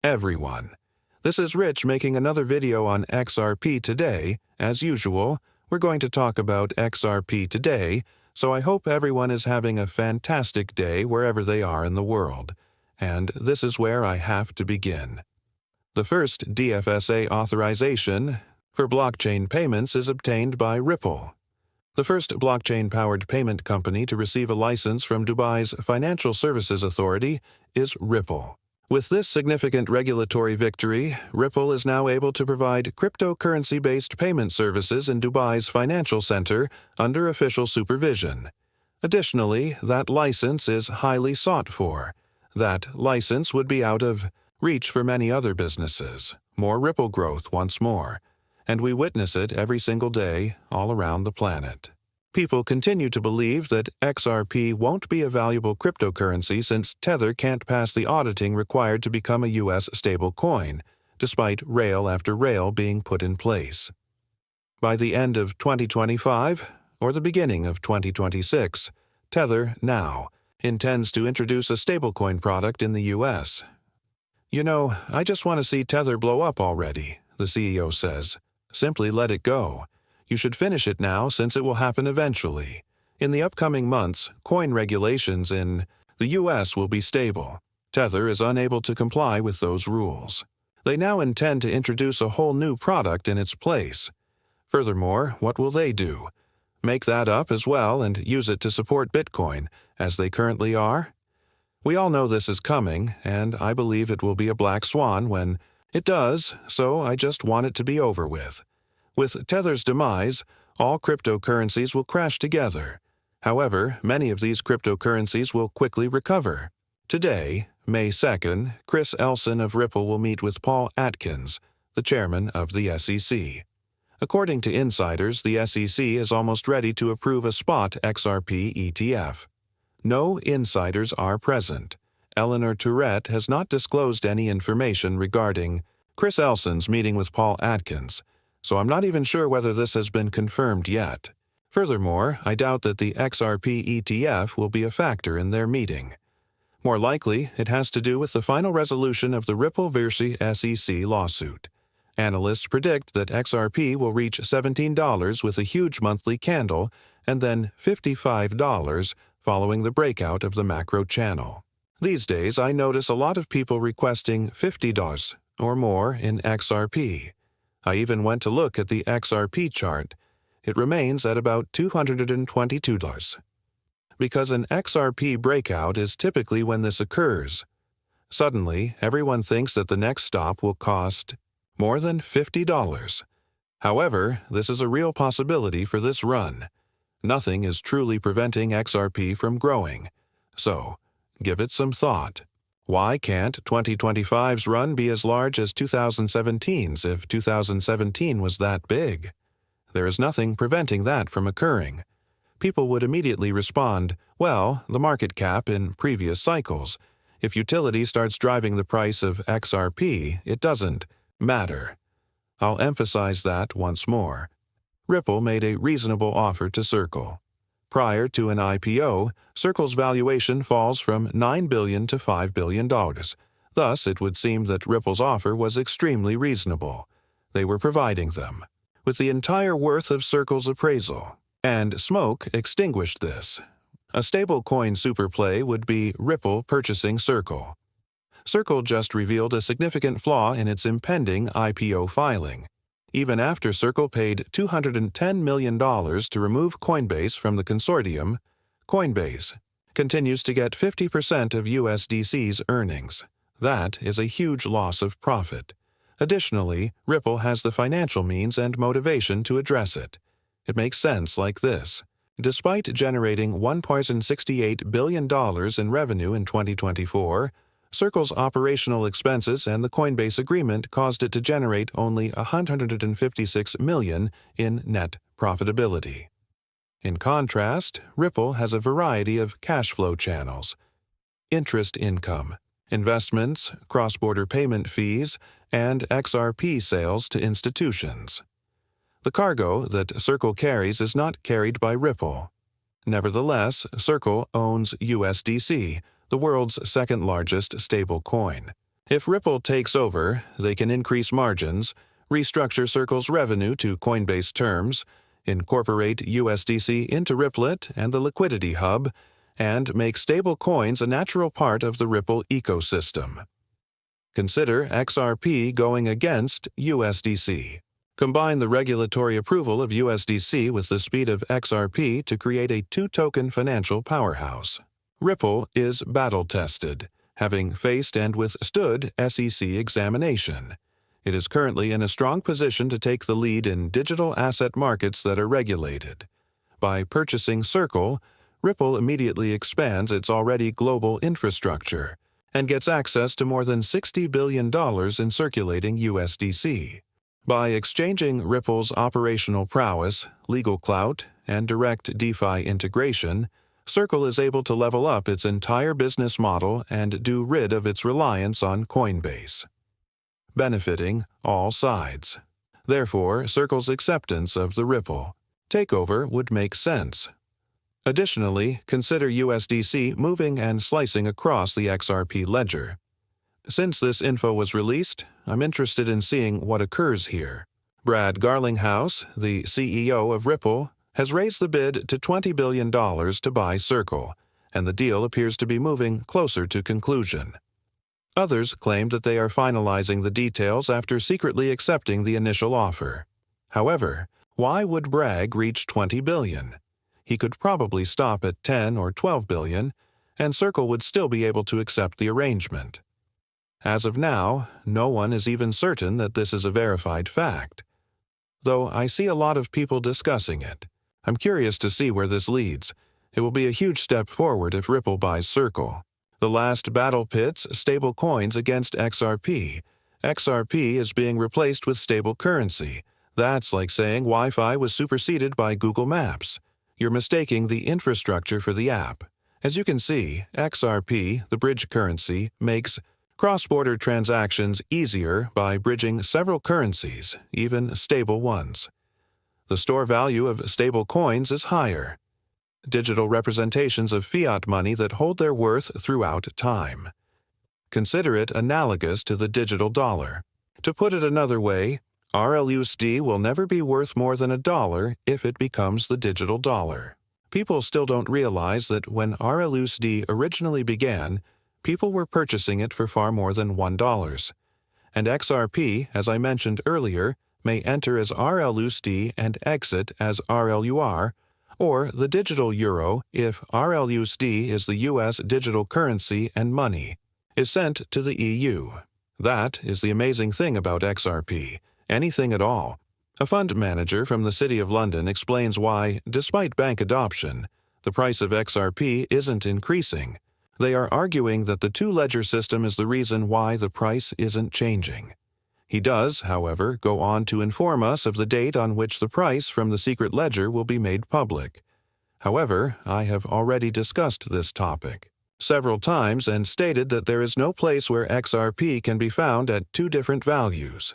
everyone. This is Rich making another video on XRP today. As usual, we're going to talk about XRP today, so I hope everyone is having a fantastic day wherever they are in the world. And this is where I have to begin. The first DFSA authorization for blockchain payments is obtained by Ripple. The first blockchain-powered payment company to receive a license from Dubai's Financial Services Authority is Ripple. With this significant regulatory victory, Ripple is now able to provide cryptocurrency-based payment services in Dubai's financial center under official supervision. Additionally, that license is highly sought for. That license would be out of reach for many other businesses. More Ripple growth once more. And we witness it every single day all around the planet. People continue to believe that XRP won't be a valuable cryptocurrency since Tether can't pass the auditing required to become a U.S. stable coin, despite rail after rail being put in place. By the end of 2025, or the beginning of 2026, Tether now intends to introduce a stablecoin product in the U.S. "You know, I just want to see Tether blow up already," the CEO says. "Simply let it go. You should finish it now since it will happen eventually. In the upcoming months, coin regulations in the U.S. will be stable. Tether is unable to comply with those rules. They now intend to introduce a whole new product in its place. Furthermore, what will they do? Make that up as well and use it to support Bitcoin, as they currently are? We all know this is coming, and I believe it will be a black swan when it does, so I just want it to be over with. With Tether's demise, all cryptocurrencies will crash together. However, many of these cryptocurrencies will quickly recover. Today, May 2nd, Chris Elson of Ripple will meet with Paul Atkins, the chairman of the SEC. According to insiders, the SEC is almost ready to approve a spot XRP ETF. No insiders are present. Eleanor Tourette has not disclosed any information regarding Chris Elson's meeting with Paul Atkins, so I'm not even sure whether this has been confirmed yet. Furthermore, I doubt that the XRP ETF will be a factor in their meeting. More likely, it has to do with the final resolution of the Ripple vs. SEC lawsuit. Analysts predict that XRP will reach $17 with a huge monthly candle and then $55 following the breakout of the macro channel. These days, I notice a lot of people requesting $50 or more in XRP. I even went to look at the XRP chart. It remains at about $222. Because an XRP breakout is typically when this occurs. Suddenly, everyone thinks that the next stop will cost more than $50. However, this is a real possibility for this run. Nothing is truly preventing XRP from growing. So, give it some thought. Why can't 2025's run be as large as 2017's if 2017 was that big? There is nothing preventing that from occurring. People would immediately respond, well, the market cap in previous cycles. If utility starts driving the price of XRP, it doesn't matter. I'll emphasize that once more. Ripple made a reasonable offer to Circle. Prior to an IPO, Circle's valuation falls from $9 billion to $5 billion. Thus, it would seem that Ripple's offer was extremely reasonable. They were providing them with the entire worth of Circle's appraisal. And smoke extinguished this. A stablecoin superplay would be Ripple purchasing Circle. Circle just revealed a significant flaw in its impending IPO filing. Even after Circle paid $210 million to remove Coinbase from the consortium, Coinbase continues to get 50% of USDC's earnings. That is a huge loss of profit. Additionally, Ripple has the financial means and motivation to address it. It makes sense like this. Despite generating $1.68 billion in revenue in 2024, Circle's operational expenses and the Coinbase agreement caused it to generate only $156 million in net profitability. In contrast, Ripple has a variety of cash flow channels: interest income, investments, cross-border payment fees, and XRP sales to institutions. The cargo that Circle carries is not carried by Ripple. Nevertheless, Circle owns USDC, the world's second-largest stable coin. If Ripple takes over, they can increase margins, restructure Circle's revenue to Coinbase terms, incorporate USDC into Ripplet and the liquidity hub, and make stable coins a natural part of the Ripple ecosystem. Consider XRP going against USDC. Combine the regulatory approval of USDC with the speed of XRP to create a two-token financial powerhouse. Ripple is battle-tested, having faced and withstood SEC examination. It is currently in a strong position to take the lead in digital asset markets that are regulated. By purchasing Circle, Ripple immediately expands its already global infrastructure and gets access to more than $60 billion in circulating USDC. By exchanging Ripple's operational prowess, legal clout, and direct DeFi integration, Circle is able to level up its entire business model and do rid of its reliance on Coinbase, benefiting all sides. Therefore, Circle's acceptance of the Ripple takeover would make sense. Additionally, consider USDC moving and slicing across the XRP ledger. Since this info was released, I'm interested in seeing what occurs here. Brad Garlinghouse, the CEO of Ripple, has raised the bid to $20 billion to buy Circle, and the deal appears to be moving closer to conclusion. Others claim that they are finalizing the details after secretly accepting the initial offer. However, why would Bragg reach $20 billion? He could probably stop at $10 or $12 billion, and Circle would still be able to accept the arrangement. As of now, no one is even certain that this is a verified fact. Though I see a lot of people discussing it, I'm curious to see where this leads. It will be a huge step forward if Ripple buys Circle. The last battle pits stable coins against XRP. XRP is being replaced with stable currency. That's like saying Wi-Fi was superseded by Google Maps. You're mistaking the infrastructure for the app. As you can see, XRP, the bridge currency, makes cross-border transactions easier by bridging several currencies, even stable ones. The store value of stable coins is higher. Digital representations of fiat money that hold their worth throughout time. Consider it analogous to the digital dollar. To put it another way, RLUSD will never be worth more than $1 if it becomes the digital dollar. People still don't realize that when RLUSD originally began, people were purchasing it for far more than $1. And XRP, as I mentioned earlier, may enter as RLUSD and exit as RLUR, or the digital euro if RLUSD is the US digital currency and money, is sent to the EU. That is the amazing thing about XRP. Anything at all. A fund manager from the City of London explains why, despite bank adoption, the price of XRP isn't increasing. They are arguing that the two-ledger system is the reason why the price isn't changing. He does, however, go on to inform us of the date on which the price from the secret ledger will be made public. However, I have already discussed this topic several times and stated that there is no place where XRP can be found at two different values.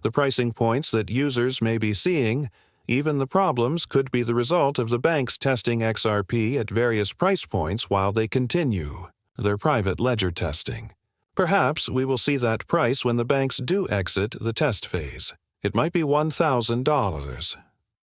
The pricing points that users may be seeing, even the problems, could be the result of the banks testing XRP at various price points while they continue their private ledger testing. Perhaps we will see that price when the banks do exit the test phase. It might be $1,000.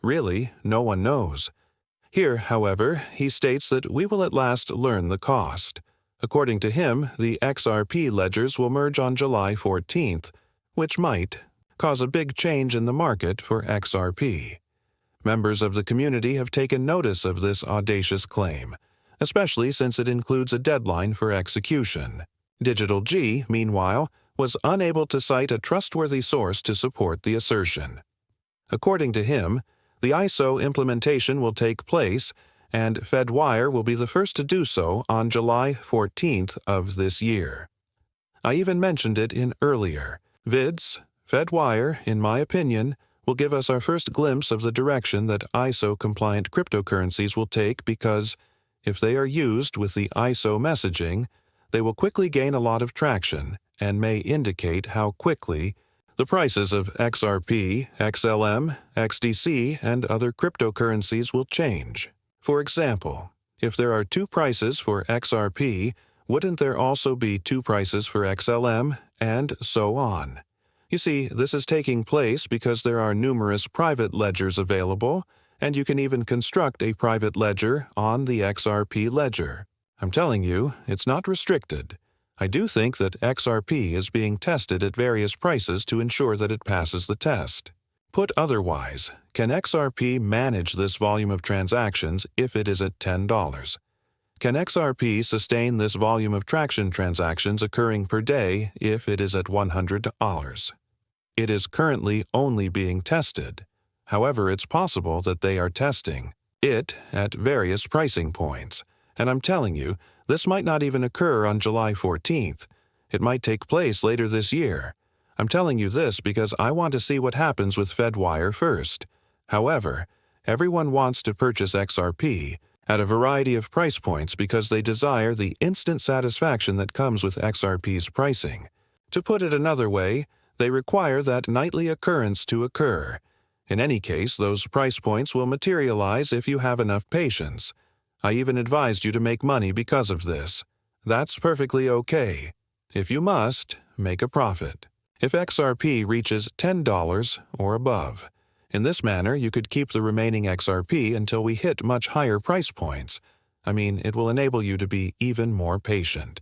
Really, no one knows. Here, however, he states that we will at last learn the cost. According to him, the XRP ledgers will merge on July 14th, which might cause a big change in the market for XRP. Members of the community have taken notice of this audacious claim, especially since it includes a deadline for execution. Digital G, meanwhile, was unable to cite a trustworthy source to support the assertion. According to him, the ISO implementation will take place, and Fedwire will be the first to do so on July 14th of this year. I even mentioned it in earlier vids. Fedwire, in my opinion, will give us our first glimpse of the direction that ISO-compliant cryptocurrencies will take because, if they are used with the ISO messaging, they will quickly gain a lot of traction and may indicate how quickly the prices of XRP, XLM, XDC, and other cryptocurrencies will change. For example, if there are two prices for XRP, wouldn't there also be two prices for XLM, and so on? You see, this is taking place because there are numerous private ledgers available, and you can even construct a private ledger on the XRP ledger. I'm telling you, it's not restricted. I do think that XRP is being tested at various prices to ensure that it passes the test. Put otherwise, can XRP manage this volume of transactions if it is at $10? Can XRP sustain this volume of traction transactions occurring per day if it is at $100? It is currently only being tested. However, it's possible that they are testing it at various pricing points. And I'm telling you, this might not even occur on July 14th. It might take place later this year. I'm telling you this because I want to see what happens with Fedwire first. However, everyone wants to purchase XRP at a variety of price points because they desire the instant satisfaction that comes with XRP's pricing. To put it another way, they require that nightly occurrence to occur. In any case, those price points will materialize if you have enough patience. I even advised you to make money because of this. That's perfectly okay. If you must, make a profit. If XRP reaches $10 or above. In this manner, you could keep the remaining XRP until we hit much higher price points. I mean, it will enable you to be even more patient.